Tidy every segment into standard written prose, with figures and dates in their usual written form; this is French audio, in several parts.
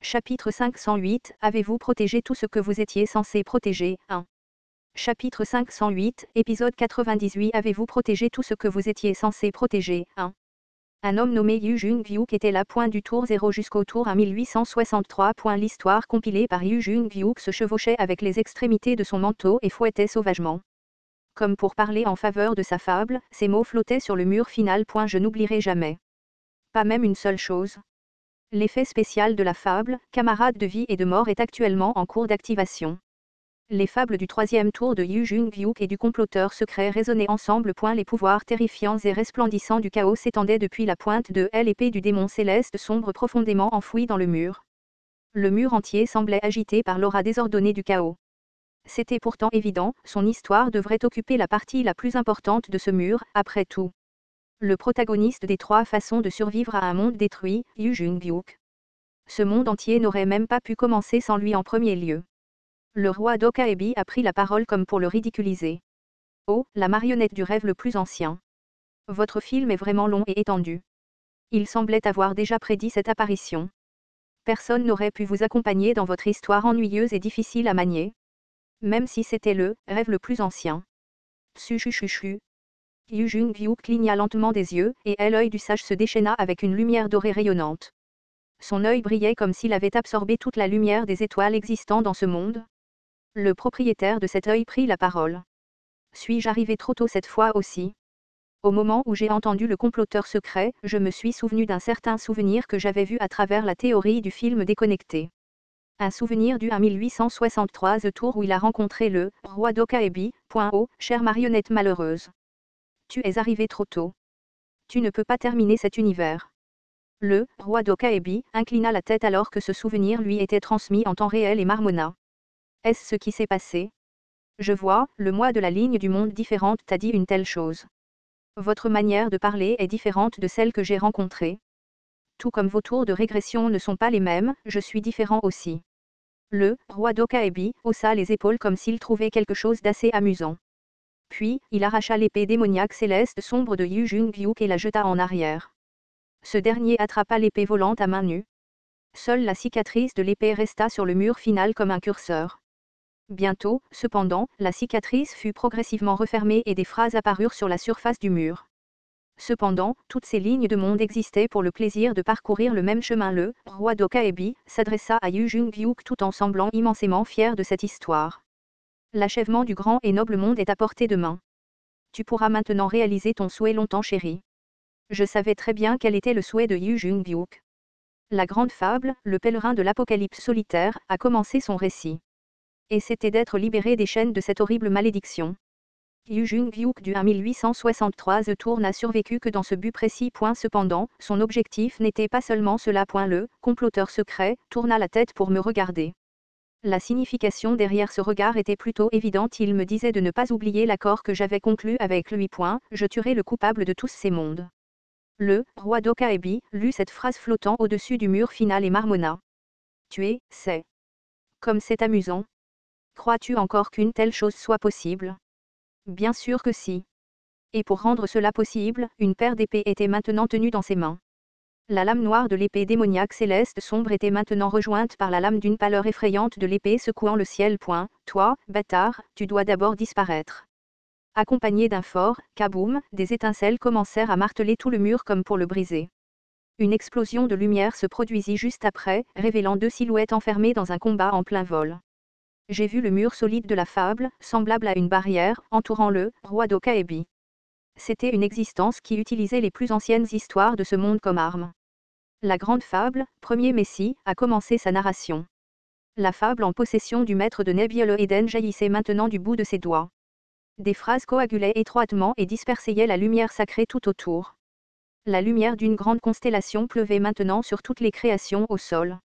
Chapitre 508, avez-vous protégé tout ce que vous étiez censé protéger 1. Chapitre 508, épisode 98, avez-vous protégé tout ce que vous étiez censé protéger 1. Un homme nommé Yu Jung-gyuk était là. Du tour 0 jusqu'au tour 1 1863. L'histoire compilée par Yu Jung-gyuk se chevauchait avec les extrémités de son manteau et fouettait sauvagement. Comme pour parler en faveur de sa fable, ces mots flottaient sur le mur final. Je n'oublierai jamais. Pas même une seule chose. L'effet spécial de la fable, camarade de vie et de mort, est actuellement en cours d'activation. Les fables du troisième tour de Yu Jung-gyuk et du comploteur secret résonnaient ensemble. Les pouvoirs terrifiants et resplendissants du chaos s'étendaient depuis la pointe de l'épée du démon céleste sombre profondément enfoui dans le mur. Le mur entier semblait agité par l'aura désordonnée du chaos. C'était pourtant évident, son histoire devrait occuper la partie la plus importante de ce mur, après tout. Le protagoniste des 3 façons de survivre à un monde détruit, Yu Jung-gyuk. Ce monde entier n'aurait même pas pu commencer sans lui en premier lieu. Le roi Dokaebi a pris la parole comme pour le ridiculiser. Oh, la marionnette du rêve le plus ancien. Votre film est vraiment long et étendu. Il semblait avoir déjà prédit cette apparition. Personne n'aurait pu vous accompagner dans votre histoire ennuyeuse et difficile à manier. Même si c'était le rêve le plus ancien. Tsu-chu-chu-chu. Yu Jung-gyuk cligna lentement des yeux, et l'œil du sage se déchaîna avec une lumière dorée rayonnante. Son œil brillait comme s'il avait absorbé toute la lumière des étoiles existant dans ce monde. Le propriétaire de cet œil prit la parole. Suis-je arrivé trop tôt cette fois aussi? Au moment où j'ai entendu le comploteur secret, je me suis souvenu d'un certain souvenir que j'avais vu à travers la théorie du film déconnecté. Un souvenir du 1863 tour où il a rencontré le roi Dokaebi. Oh, chère marionnette malheureuse. Tu es arrivé trop tôt. Tu ne peux pas terminer cet univers. Le roi Dokaebi inclina la tête alors que ce souvenir lui était transmis en temps réel et marmonna. Est-ce ce qui s'est passé? Je vois, le moi de la ligne du monde différente t'a dit une telle chose. Votre manière de parler est différente de celle que j'ai rencontrée. Tout comme vos tours de régression ne sont pas les mêmes, je suis différent aussi. Le roi Dokaebi haussa les épaules comme s'il trouvait quelque chose d'assez amusant. Puis, il arracha l'épée démoniaque céleste sombre de Yu Jung-gyuk et la jeta en arrière. Ce dernier attrapa l'épée volante à main nue. Seule la cicatrice de l'épée resta sur le mur final comme un curseur. Bientôt, cependant, la cicatrice fut progressivement refermée et des phrases apparurent sur la surface du mur. Cependant, toutes ces lignes de monde existaient pour le plaisir de parcourir le même chemin. Le roi Dokaebi s'adressa à Yu Jung-gyuk tout en semblant immensément fier de cette histoire. L'achèvement du grand et noble monde est à portée de main. Tu pourras maintenant réaliser ton souhait longtemps chéri. Je savais très bien quel était le souhait de Yu Jung-gyuk. La grande fable, le pèlerin de l'Apocalypse solitaire, a commencé son récit. Et c'était d'être libéré des chaînes de cette horrible malédiction. Yu Jung-gyuk du 1863 tour n'a survécu que dans ce but précis. Cependant, son objectif n'était pas seulement cela. Le comploteur secret tourna la tête pour me regarder. La signification derrière ce regard était plutôt évidente. Il me disait de ne pas oublier l'accord que j'avais conclu avec lui. Je tuerai le coupable de tous ces mondes. Le roi Dokaebi lut cette phrase flottant au-dessus du mur final et marmonna. Tuer, c'est. Comme c'est amusant. Crois-tu encore qu'une telle chose soit possible? Bien sûr que si. Et pour rendre cela possible, une paire d'épées était maintenant tenue dans ses mains. La lame noire de l'épée démoniaque céleste sombre était maintenant rejointe par la lame d'une pâleur effrayante de l'épée secouant le ciel. Toi, bâtard, tu dois d'abord disparaître. Accompagné d'un fort kaboum, des étincelles commencèrent à marteler tout le mur comme pour le briser. Une explosion de lumière se produisit juste après, révélant 2 silhouettes enfermées dans un combat en plein vol. J'ai vu le mur solide de la fable, semblable à une barrière, entourant le roi Dokaebi. C'était une existence qui utilisait les plus anciennes histoires de ce monde comme arme. La grande fable, premier messie, a commencé sa narration. La fable en possession du maître de Nebiel Eden jaillissait maintenant du bout de ses doigts. Des phrases coagulaient étroitement et dispersaient la lumière sacrée tout autour. La lumière d'une grande constellation pleuvait maintenant sur toutes les créations au sol.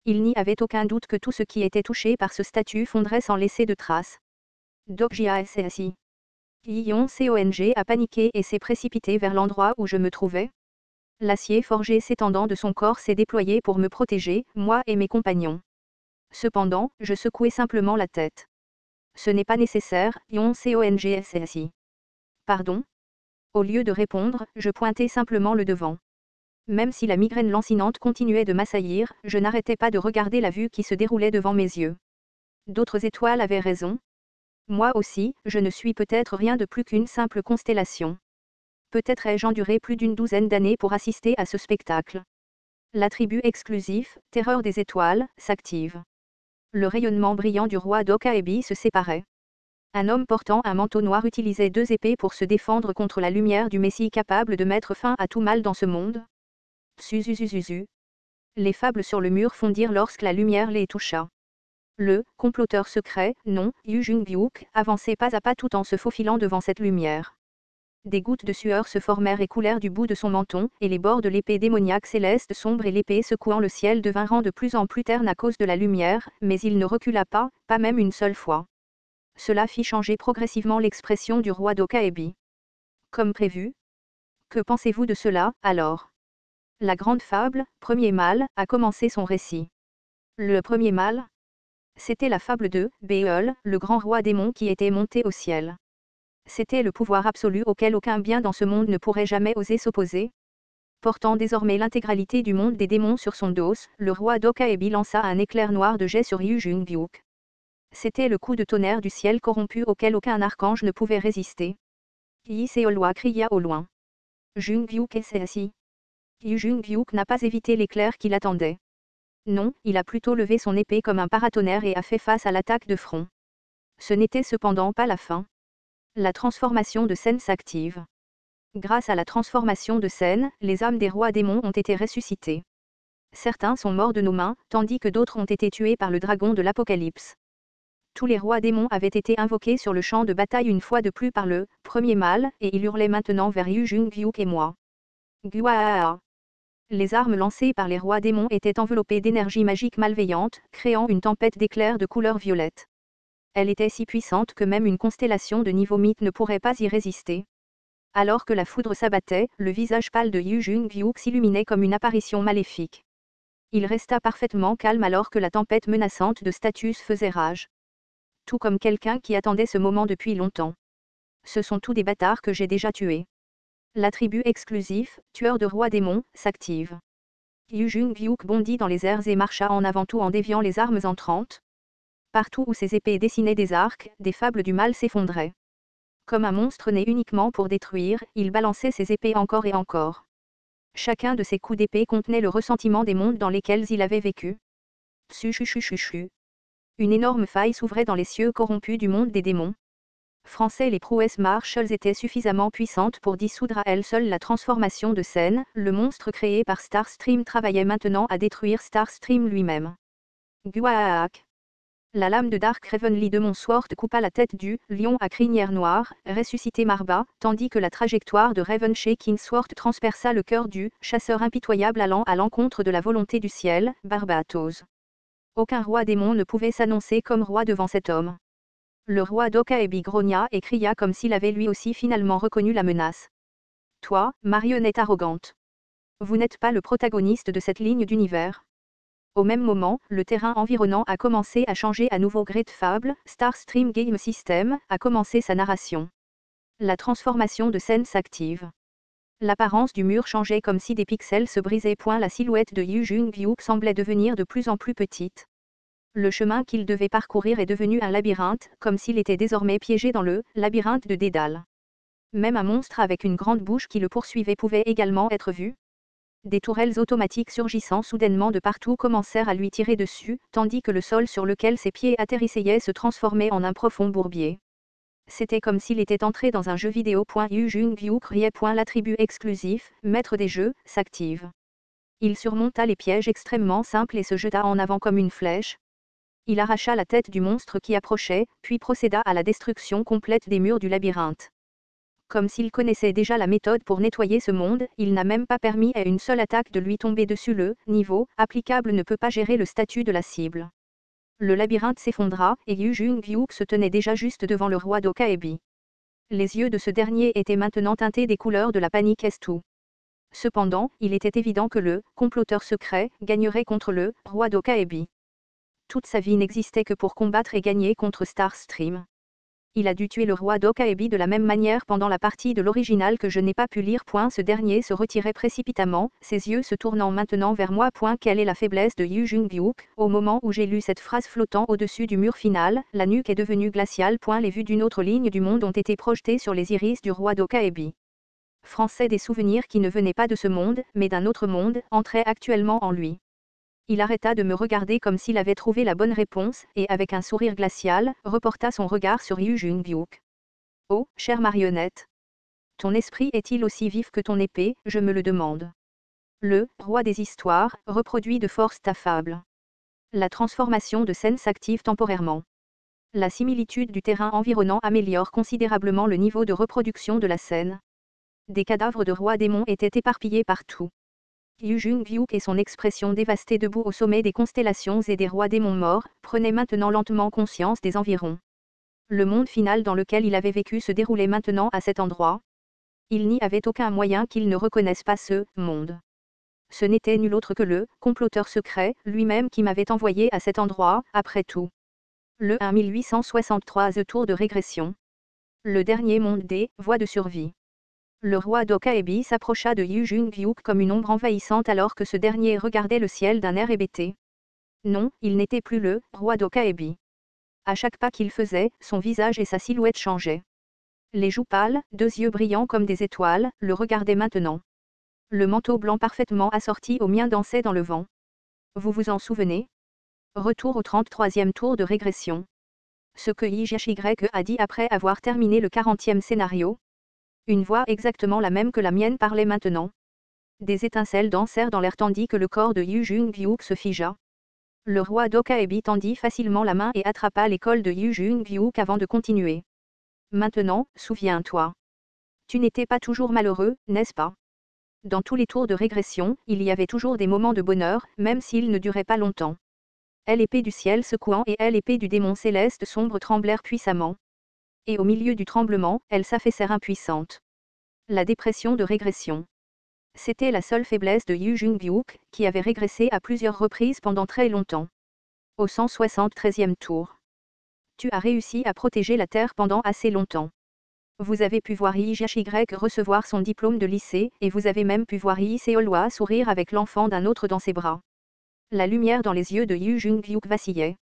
Il n'y avait aucun doute que tout ce qui était touché par ce statut fondrait sans laisser de traces. Dokjiassi. Yion Cong a paniqué et s'est précipité vers l'endroit où je me trouvais. L'acier forgé s'étendant de son corps s'est déployé pour me protéger, moi et mes compagnons. Cependant, je secouai simplement la tête. Ce n'est pas nécessaire, Yion Cong. Pardon? Au lieu de répondre, je pointai simplement le devant. Même si la migraine lancinante continuait de m'assaillir, je n'arrêtais pas de regarder la vue qui se déroulait devant mes yeux. D'autres étoiles avaient raison. Moi aussi, je ne suis peut-être rien de plus qu'une simple constellation. Peut-être ai-je enduré plus d'une douzaine d'années pour assister à ce spectacle. L'attribut exclusif, terreur des étoiles, s'active. Le rayonnement brillant du roi d'Okaebi se séparait. Un homme portant un manteau noir utilisait 2 épées pour se défendre contre la lumière du Messie capable de mettre fin à tout mal dans ce monde. Zuzuzuzuzu. Les fables sur le mur fondirent lorsque la lumière les toucha. Le comploteur secret, non, Yu Jung-byuk, avançait pas à pas tout en se faufilant devant cette lumière. Des gouttes de sueur se formèrent et coulèrent du bout de son menton, et les bords de l'épée démoniaque céleste sombre et l'épée secouant le ciel devinrent de plus en plus ternes à cause de la lumière, mais il ne recula pas même une seule fois. Cela fit changer progressivement l'expression du roi d'Okaebi. Comme prévu. Que pensez-vous de cela, alors? La grande fable, Premier Mal, a commencé son récit. Le premier mal? C'était la fable de Béol, le grand roi démon qui était monté au ciel. C'était le pouvoir absolu auquel aucun bien dans ce monde ne pourrait jamais oser s'opposer. Portant désormais l'intégralité du monde des démons sur son dos, le roi d'Okaebi lança un éclair noir de jet sur Yu Jung-byuk. C'était le coup de tonnerre du ciel corrompu auquel aucun archange ne pouvait résister. Yi Seolwa cria au loin. Jung-byuk s'est assis. Yu Jung-byuk n'a pas évité l'éclair qui l'attendait. Non, il a plutôt levé son épée comme un paratonnerre et a fait face à l'attaque de front. Ce n'était cependant pas la fin. La transformation de scène s'active. Grâce à la transformation de scène, les âmes des rois démons ont été ressuscitées. Certains sont morts de nos mains, tandis que d'autres ont été tués par le dragon de l'Apocalypse. Tous les rois démons avaient été invoqués sur le champ de bataille une fois de plus par le premier mal, et il hurlait maintenant vers Yu Jung-byuk et moi. Guaa. Les armes lancées par les rois démons étaient enveloppées d'énergie magique malveillante, créant une tempête d'éclairs de couleur violette. Elle était si puissante que même une constellation de niveau mythe ne pourrait pas y résister. Alors que la foudre s'abattait, le visage pâle de Yu Jung-byuk s'illuminait comme une apparition maléfique. Il resta parfaitement calme alors que la tempête menaçante de Status faisait rage. Tout comme quelqu'un qui attendait ce moment depuis longtemps. Ce sont tous des bâtards que j'ai déjà tués. L'attribut exclusif, tueur de rois démons, s'active. Yu Jung-byuk bondit dans les airs et marcha en avant tout en déviant les armes entrantes. Partout où ses épées dessinaient des arcs, des fables du mal s'effondraient. Comme un monstre né uniquement pour détruire, il balançait ses épées encore et encore. Chacun de ses coups d'épée contenait le ressentiment des mondes dans lesquels il avait vécu. Tsu-chu-chu-chu-chu. Une énorme faille s'ouvrait dans les cieux corrompus du monde des démons. Français, les prouesses Marshall étaient suffisamment puissantes pour dissoudre à elles seules la transformation de scène. Le monstre créé par Starstream travaillait maintenant à détruire Starstream lui-même. Guaak. La lame de Dark Ravenly de Monsword coupa la tête du lion à crinière noire, ressuscité Marba, tandis que la trajectoire de Raven chez Kingsword transperça le cœur du chasseur impitoyable allant à l'encontre de la volonté du ciel, Barbatos. Aucun roi démon ne pouvait s'annoncer comme roi devant cet homme. Le roi d'Okaebi grogna et cria comme s'il avait lui aussi finalement reconnu la menace. Toi, marionnette arrogante. Vous n'êtes pas le protagoniste de cette ligne d'univers. Au même moment, le terrain environnant a commencé à changer à nouveau. Great Fable, Starstream Game System, a commencé sa narration. La transformation de scène s'active. L'apparence du mur changeait comme si des pixels se brisaient. La silhouette de Yu Jung-byuk semblait devenir de plus en plus petite. Le chemin qu'il devait parcourir est devenu un labyrinthe, comme s'il était désormais piégé dans le labyrinthe de Dédale. Même un monstre avec une grande bouche qui le poursuivait pouvait également être vu. Des tourelles automatiques surgissant soudainement de partout commencèrent à lui tirer dessus, tandis que le sol sur lequel ses pieds atterrissaient se transformait en un profond bourbier. C'était comme s'il était entré dans un jeu vidéo. Yu Jung-byuk riait. L'attribut exclusif, maître des jeux, s'active. Il surmonta les pièges extrêmement simples et se jeta en avant comme une flèche. Il arracha la tête du monstre qui approchait, puis procéda à la destruction complète des murs du labyrinthe. Comme s'il connaissait déjà la méthode pour nettoyer ce monde, il n'a même pas permis à une seule attaque de lui tomber dessus. Le niveau applicable ne peut pas gérer le statut de la cible. Le labyrinthe s'effondra, et Yu Jung-byuk se tenait déjà juste devant le roi d'Okaebi. Les yeux de ce dernier étaient maintenant teintés des couleurs de la panique Estou. Cependant, il était évident que le comploteur secret gagnerait contre le roi d'Okaebi. Toute sa vie n'existait que pour combattre et gagner contre Starstream. Il a dû tuer le roi d'Okaebi de la même manière pendant la partie de l'original que je n'ai pas pu lire. Ce dernier se retirait précipitamment, ses yeux se tournant maintenant vers moi. Quelle est la faiblesse de Yu Jung-byuk? Au moment où j'ai lu cette phrase flottant au-dessus du mur final, la nuque est devenue glaciale. Les vues d'une autre ligne du monde ont été projetées sur les iris du roi d'Okaebi. Français, des souvenirs qui ne venaient pas de ce monde, mais d'un autre monde, entraient actuellement en lui. Il arrêta de me regarder comme s'il avait trouvé la bonne réponse, et avec un sourire glacial, reporta son regard sur Yu Jung-byuk. « Oh, chère marionnette. Ton esprit est-il aussi vif que ton épée, je me le demande. Le roi des histoires reproduit de force ta fable. La transformation de scène s'active temporairement. La similitude du terrain environnant améliore considérablement le niveau de reproduction de la scène. Des cadavres de rois démons étaient éparpillés partout. Yu Jung-byuk et son expression dévastée debout au sommet des constellations et des rois démons morts, prenaient maintenant lentement conscience des environs. Le monde final dans lequel il avait vécu se déroulait maintenant à cet endroit. Il n'y avait aucun moyen qu'il ne reconnaisse pas ce monde. Ce n'était nul autre que le comploteur secret, lui-même qui m'avait envoyé à cet endroit, après tout. Le 1863 tour de régression. Le dernier monde des voies de survie. Le roi d'Okaebi s'approcha de Yu Jung-byuk comme une ombre envahissante alors que ce dernier regardait le ciel d'un air hébété. Non, il n'était plus le roi d'Okaebi. À chaque pas qu'il faisait, son visage et sa silhouette changeaient. Les joues pâles, deux yeux brillants comme des étoiles, le regardaient maintenant. Le manteau blanc parfaitement assorti au mien dansait dans le vent. Vous vous en souvenez? Retour au 33e tour de régression. Ce que YHY a dit après avoir terminé le 40e scénario. Une voix exactement la même que la mienne parlait maintenant. Des étincelles dansèrent dans l'air tandis que le corps de Yu Jung-byuk se figea. Le roi d'Okaebi tendit facilement la main et attrapa l'école de Yu Jung-byuk avant de continuer. Maintenant, souviens-toi. Tu n'étais pas toujours malheureux, n'est-ce pas? Dans tous les tours de régression, il y avait toujours des moments de bonheur, même s'ils ne duraient pas longtemps. Elle épée du ciel secouant et elle épée du démon céleste sombre tremblèrent puissamment. Et au milieu du tremblement, elles s'affaissèrent impuissantes. La dépression de régression. C'était la seule faiblesse de Yu Jung-byuk, qui avait régressé à plusieurs reprises pendant très longtemps. Au 173e tour. Tu as réussi à protéger la Terre pendant assez longtemps. Vous avez pu voir YHY recevoir son diplôme de lycée, et vous avez même pu voir Yi Seolwa sourire avec l'enfant d'un autre dans ses bras. La lumière dans les yeux de Yu Jung-byuk vacillait.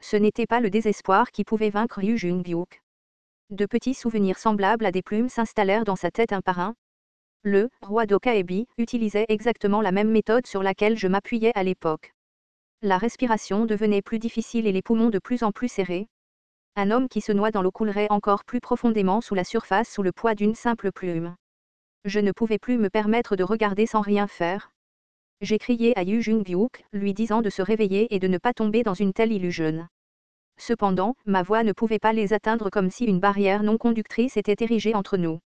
Ce n'était pas le désespoir qui pouvait vaincre Yu Jung-byuk. De petits souvenirs semblables à des plumes s'installèrent dans sa tête un par un. Le roi d'Okaebi utilisait exactement la même méthode sur laquelle je m'appuyais à l'époque. La respiration devenait plus difficile et les poumons de plus en plus serrés. Un homme qui se noie dans l'eau coulerait encore plus profondément sous la surface sous le poids d'une simple plume. Je ne pouvais plus me permettre de regarder sans rien faire. J'ai crié à Yu Jung-byuk, lui disant de se réveiller et de ne pas tomber dans une telle illusion. Cependant, ma voix ne pouvait pas les atteindre comme si une barrière non conductrice était érigée entre nous.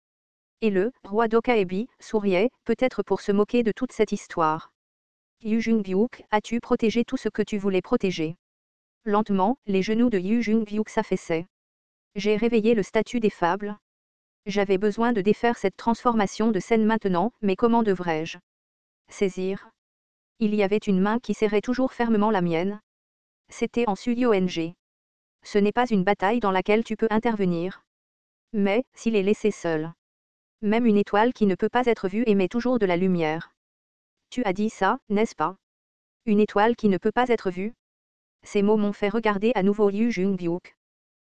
Et le roi d'Okaebi souriait, peut-être pour se moquer de toute cette histoire. Yu Jung-byuk, as-tu protégé tout ce que tu voulais protéger? Lentement, les genoux de Yu Jung-byuk s'affaissaient. J'ai réveillé le statut des fables. J'avais besoin de défaire cette transformation de scène maintenant, mais comment devrais-je saisir? Il y avait une main qui serrait toujours fermement la mienne. C'était en Suyong. Ce n'est pas une bataille dans laquelle tu peux intervenir. Mais, s'il est laissé seul. Même une étoile qui ne peut pas être vue émet toujours de la lumière. Tu as dit ça, n'est-ce pas? Une étoile qui ne peut pas être vue? Ces mots m'ont fait regarder à nouveau Yu Jung-byuk.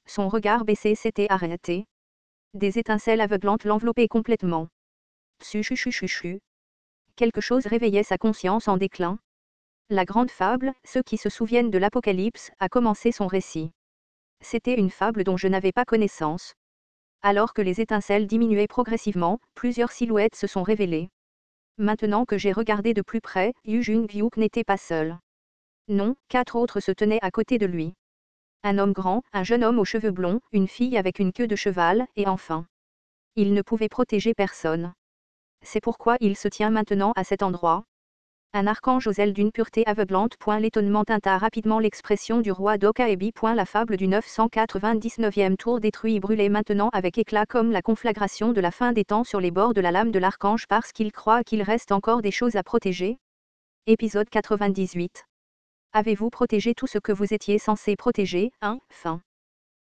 Son regard baissé s'était arrêté. Des étincelles aveuglantes l'enveloppaient complètement. Chu. Quelque chose réveillait sa conscience en déclin. La grande fable, ceux qui se souviennent de l'Apocalypse, a commencé son récit. C'était une fable dont je n'avais pas connaissance. Alors que les étincelles diminuaient progressivement, plusieurs silhouettes se sont révélées. Maintenant que j'ai regardé de plus près, Yu Jung-byuk n'était pas seul. Non, 4 autres se tenaient à côté de lui. Un homme grand, un jeune homme aux cheveux blonds, une fille avec une queue de cheval, et enfin. Il ne pouvait protéger personne. C'est pourquoi il se tient maintenant à cet endroit. Un archange aux ailes d'une pureté aveuglante. L'étonnement teinta rapidement l'expression du roi d'Okaebi. La fable du 999e tour détruit et brûlait maintenant avec éclat comme la conflagration de la fin des temps sur les bords de la lame de l'archange parce qu'il croit qu'il reste encore des choses à protéger. Épisode 98. Avez-vous protégé tout ce que vous étiez censé protéger? Fin.